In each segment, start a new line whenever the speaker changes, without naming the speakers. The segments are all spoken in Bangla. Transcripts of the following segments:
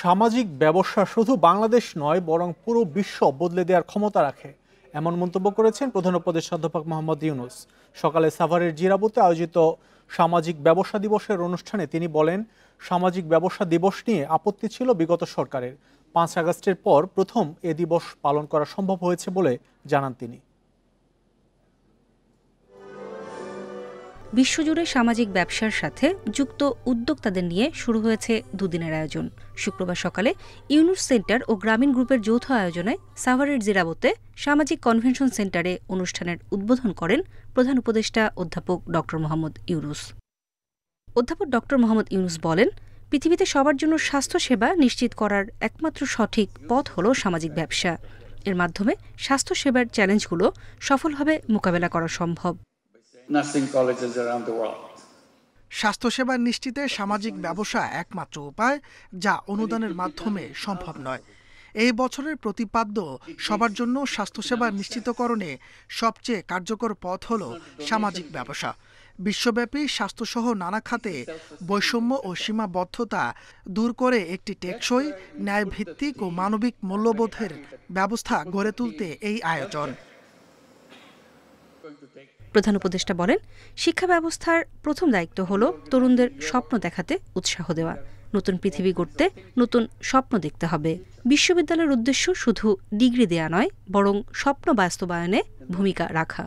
সামাজিক ব্যবসা শুধু বাংলাদেশ নয় বরং পুরো বিশ্ব বদলে দেওয়ার ক্ষমতা রাখে, এমন মন্তব্য করেছেন প্রধান উপদেষ্টা অধ্যাপক মোহাম্মদ ইউনূস। সকালে সাভারের জিরাবুতে আয়োজিত সামাজিক ব্যবসা দিবসের অনুষ্ঠানে তিনি বলেন, সামাজিক ব্যবসা দিবস নিয়ে আপত্তি ছিল বিগত সরকারের। 5 আগস্টের পর প্রথম এ দিবস পালন করা সম্ভব হয়েছে বলে জানান তিনি।
বিশ্বজুড়ে সামাজিক ব্যবসার সাথে যুক্ত উদ্যোক্তাদের নিয়ে শুরু হয়েছে দুদিনের আয়োজন। শুক্রবার সকালে ইউনূস সেন্টার ও গ্রামীণ গ্রুপের যৌথ আয়োজনে সাভারের জিরাবতে সামাজিক কনভেনশন সেন্টারে অনুষ্ঠানের উদ্বোধন করেন প্রধান উপদেষ্টা অধ্যাপক ড মোহাম্মদ ইউনূস। অধ্যাপক ড মোহাম্মদ ইউনূস বলেন, পৃথিবীতে সবার জন্য স্বাস্থ্যসেবা নিশ্চিত করার একমাত্র সঠিক পথ হল সামাজিক ব্যবসা। এর মাধ্যমে স্বাস্থ্যসেবার চ্যালেঞ্জগুলো সফলভাবে মোকাবেলা করা সম্ভব।
স্বাস্থ্যসেবা নিশ্চিতে সামাজিক ব্যবসা একমাত্র উপায়, যা অনুদানের মাধ্যমে সম্ভব নয়। এই বছরের প্রতিপাদ্য সবার জন্য স্বাস্থ্যসেবা নিশ্চিতকরণে সবচেয়ে কার্যকর পথ হল সামাজিক ব্যবসা। বিশ্বব্যাপী স্বাস্থ্যসহ নানা খাতে বৈষম্য ও সীমাবদ্ধতা দূর করে একটি টেকসই, ন্যায়ভিত্তিক ও মানবিক মূল্যবোধের ব্যবস্থা গড়ে তুলতে এই আয়োজন।
প্রধান উপদেষ্টা বলেন, শিক্ষা ব্যবস্থার প্রথম দায়িত্ব হল তরুণদের স্বপ্ন দেখাতে উৎসাহ দেওয়া। নতুন পৃথিবী গড়তে নতুন স্বপ্ন দেখতে হবে। বিশ্ববিদ্যালয়ের উদ্দেশ্য শুধু ডিগ্রি দেয়া নয়, বরং স্বপ্ন বাস্তবায়নে ভূমিকা রাখা।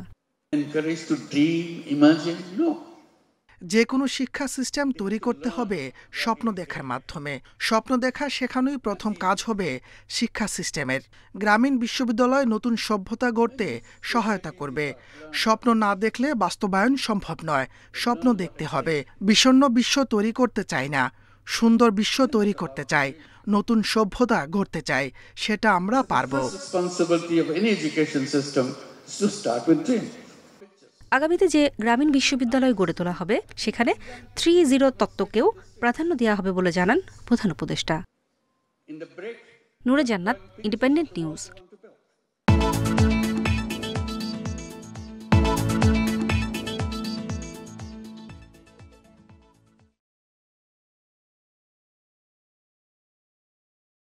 যে কোনো শিক্ষা সিস্টেম তৈরি করতে হবে স্বপ্ন দেখার মাধ্যমে। স্বপ্ন দেখা শেখানোই প্রথম কাজ হবে শিক্ষা সিস্টেমের। গ্রামীণ বিশ্ববিদ্যালয় নতুন সভ্যতা গড়তে সহায়তা করবে। স্বপ্ন না দেখলে বাস্তবায়ন সম্ভব নয়। স্বপ্ন দেখতে হবে। বিষণ্ণ বিশ্ব তৈরি করতে চাই না, সুন্দর বিশ্ব তৈরি করতে চাই, নতুন সভ্যতা গড়তে চাই। সেটা আমরা পারব।
আগামীতে যে গ্রামীণ বিশ্ববিদ্যালয় গড়ে তোলা হবে, সেখানে 3-0 তত্ত্বকেও প্রাধান্য দেওয়া হবে বলে জানান প্রধান উপদেষ্টা। নূরে জান্নাত, ইন্ডিপেন্ডেন্ট নিউজ।